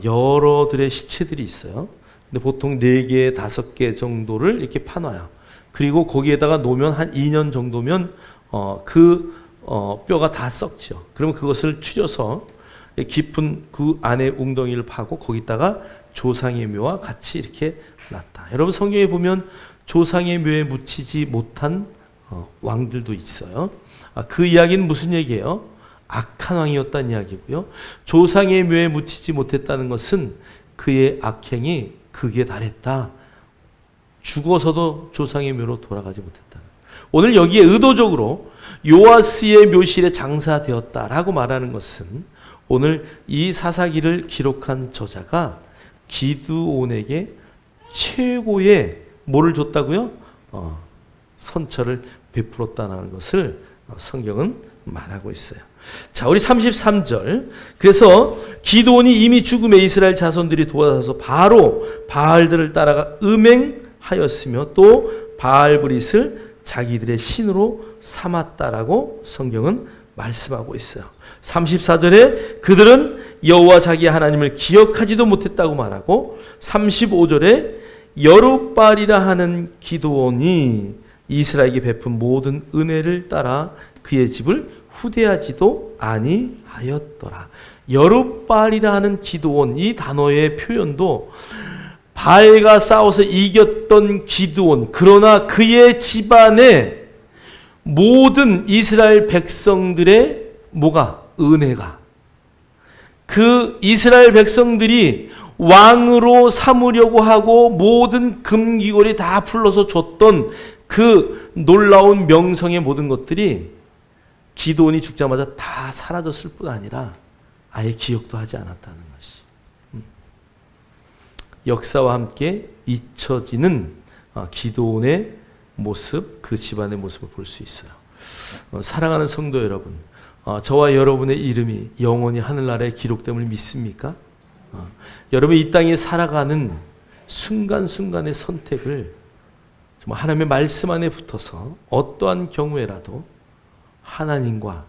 여러들의 시체들이 있어요. 근데 보통 4개, 5개 정도를 이렇게 파놔요. 그리고 거기에다가 놓으면 한 2년 정도면 뼈가 다 썩죠. 그러면 그것을 추려서 깊은 그 안에 웅덩이를 파고 거기다가 조상의 묘와 같이 이렇게 놨다. 여러분 성경에 보면 조상의 묘에 묻히지 못한 왕들도 있어요. 그 이야기는 무슨 얘기예요? 악한 왕이었다는 이야기고요. 조상의 묘에 묻히지 못했다는 것은 그의 악행이 극에 달했다. 죽어서도 조상의 묘로 돌아가지 못했다. 오늘 여기에 의도적으로 요아스의 묘실에 장사되었다라고 말하는 것은 오늘 이 사사기를 기록한 저자가 기드온에게 최고의 뭐를 줬다고요? 선처를 베풀었다는 것을 성경은 말하고 있어요. 자, 우리 33절. 그래서 기드온이 이미 죽음에 이스라엘 자손들이 도와서 바로 바알들을 따라가 음행하였으며 또 바알브릿을 자기들의 신으로 삼았다라고 성경은 말씀하고 있어요. 34절에 그들은 여호와 자기 하나님을 기억하지도 못했다고 말하고 35절에 여룻바알이라 하는 기드온이 이스라엘에게 베푼 모든 은혜를 따라 그의 집을 후대하지도 아니하였더라. 여룻바알이라 하는 기드온, 이 단어의 표현도 바알과 싸워서 이겼던 기드온, 그러나 그의 집안에 모든 이스라엘 백성들의 뭐가? 은혜가. 그 이스라엘 백성들이 왕으로 삼으려고 하고 모든 금기골이 다 풀러서 줬던 그 놀라운 명성의 모든 것들이 기드온이 죽자마자 다 사라졌을 뿐 아니라 아예 기억도 하지 않았다는 것이. 역사와 함께 잊혀지는 기드온의 모습, 그 집안의 모습을 볼 수 있어요. 사랑하는 성도 여러분, 저와 여러분의 이름이 영원히 하늘나라에 기록됨을 믿습니까? 여러분 이 땅에 살아가는 순간순간의 선택을 정말 하나님의 말씀 안에 붙어서 어떠한 경우에라도 하나님과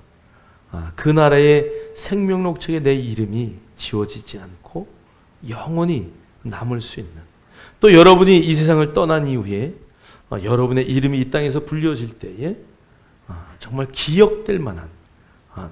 그 나라의 생명록 책에 내 이름이 지워지지 않고 영원히 남을 수 있는, 또 여러분이 이 세상을 떠난 이후에 여러분의 이름이 이 땅에서 불려질 때에 정말 기억될 만한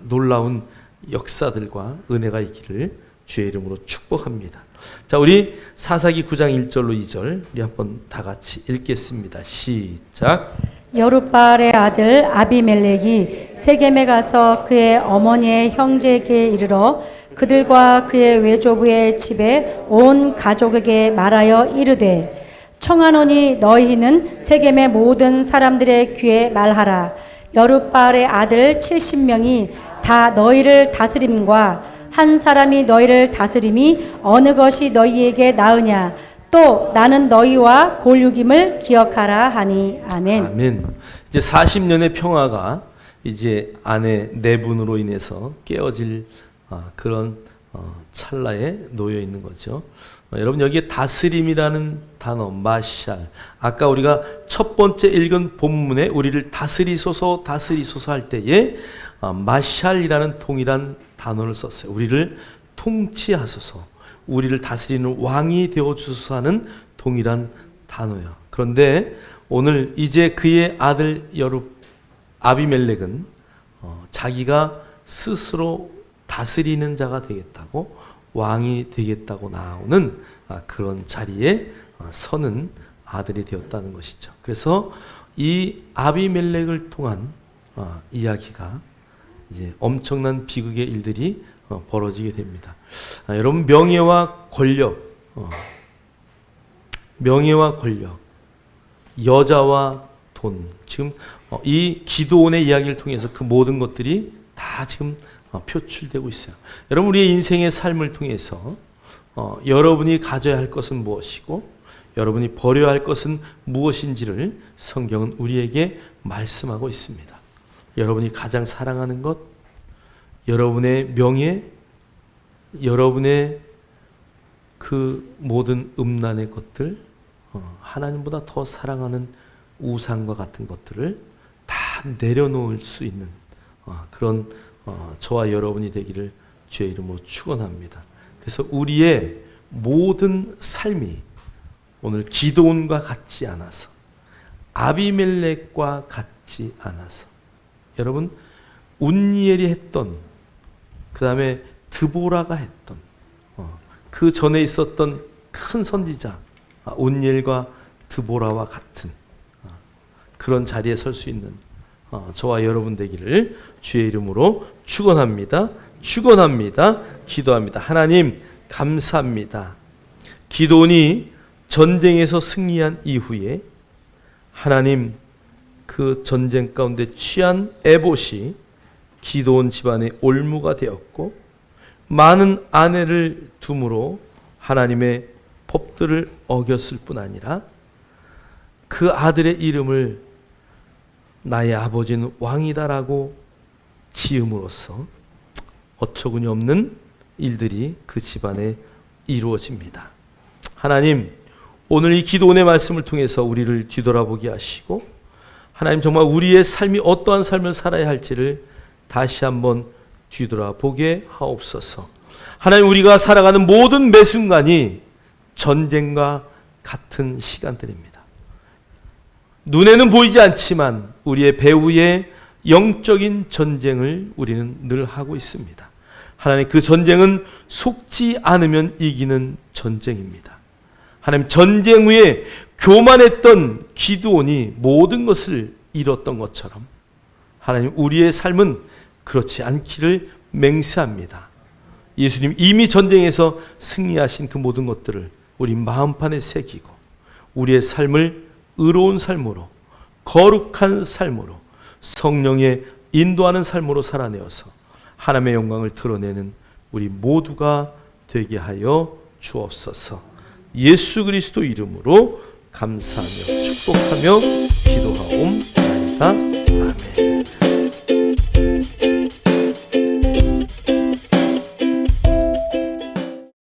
놀라운 역사들과 은혜가 있기를 주의 이름으로 축복합니다. 자, 우리 사사기 9장 1절로 2절 우리 한번 다 같이 읽겠습니다. 시작. 여룻바알의 아들 아비멜렉이 세겜에 가서 그의 어머니의 형제에게 이르러 그들과 그의 외조부의 집에 온 가족에게 말하여 이르되 청하노니 너희는 세겜의 모든 사람들의 귀에 말하라. 여룻바알의 아들 70명이 다 너희를 다스림과 한 사람이 너희를 다스림이 어느 것이 너희에게 나으냐. 또 나는 너희와 골육임을 기억하라 하니. 아멘. 아멘. 이제 40년의 평화가 이제 아내 네 분으로 인해서 깨어질 그런 찰나에 놓여 있는 거죠. 여러분 여기에 다스림이라는 단어 마샬, 아까 우리가 첫 번째 읽은 본문에 우리를 다스리소서 할 때에 마샬이라는 동일한 단어를 썼어요. 우리를 통치하소서, 우리를 다스리는 왕이 되어주소서 하는 동일한 단어예요. 그런데 오늘 이제 그의 아들 아비멜렉은 자기가 스스로 다스리는 자가 되겠다고, 왕이 되겠다고 나오는 그런 자리에 서는 아들이 되었다는 것이죠. 그래서 이 아비멜렉을 통한 이야기가 이제 엄청난 비극의 일들이 벌어지게 됩니다. 여러분 명예와 권력, 여자와 돈, 지금 이 기드온의 이야기를 통해서 그 모든 것들이 다 지금 표출되고 있어요. 여러분 우리의 인생의 삶을 통해서 여러분이 가져야 할 것은 무엇이고 여러분이 버려야 할 것은 무엇인지를 성경은 우리에게 말씀하고 있습니다. 여러분이 가장 사랑하는 것, 여러분의 명예, 여러분의 그 모든 음란의 것들, 하나님보다 더 사랑하는 우상과 같은 것들을 다 내려놓을 수 있는 그런 저와 여러분이 되기를 주의 이름으로 축원합니다. 그래서 우리의 모든 삶이 오늘 기드온과 같지 않아서, 아비멜렉과 같지 않아서, 여러분 운니엘이 했던, 그 다음에 드보라가 했던, 그 전에 있었던 큰 선지자 운니엘과 드보라와 같은 그런 자리에 설 수 있는 저와 여러분 되기를 주의 이름으로 축원합니다. 기도합니다. 하나님 감사합니다. 기드온이 전쟁에서 승리한 이후에 하나님 그 전쟁 가운데 취한 에봇이 기드온 집안의 올무가 되었고, 많은 아내를 둠으로 하나님의 법들을 어겼을 뿐 아니라 그 아들의 이름을 나의 아버지는 왕이다라고 지음으로써 어처구니 없는 일들이 그 집안에 이루어집니다. 하나님, 오늘 이 기도원의 말씀을 통해서 우리를 뒤돌아보게 하시고 하나님 정말 우리의 삶이 어떠한 삶을 살아야 할지를 다시 한번 뒤돌아보게 하옵소서. 하나님, 우리가 살아가는 모든 매 순간이 전쟁과 같은 시간들입니다. 눈에는 보이지 않지만 우리의 배후에 영적인 전쟁을 우리는 늘 하고 있습니다. 하나님, 그 전쟁은 속지 않으면 이기는 전쟁입니다. 하나님, 전쟁 후에 교만했던 기드온이 모든 것을 잃었던 것처럼 하나님, 우리의 삶은 그렇지 않기를 맹세합니다. 예수님 이미 전쟁에서 승리하신 그 모든 것들을 우리 마음판에 새기고 우리의 삶을 의로운 삶으로, 거룩한 삶으로, 성령의 인도하는 삶으로 살아내어서 하나님의 영광을 드러내는 우리 모두가 되게 하여 주옵소서. 예수 그리스도 이름으로 감사하며 축복하며 기도하옵나이다.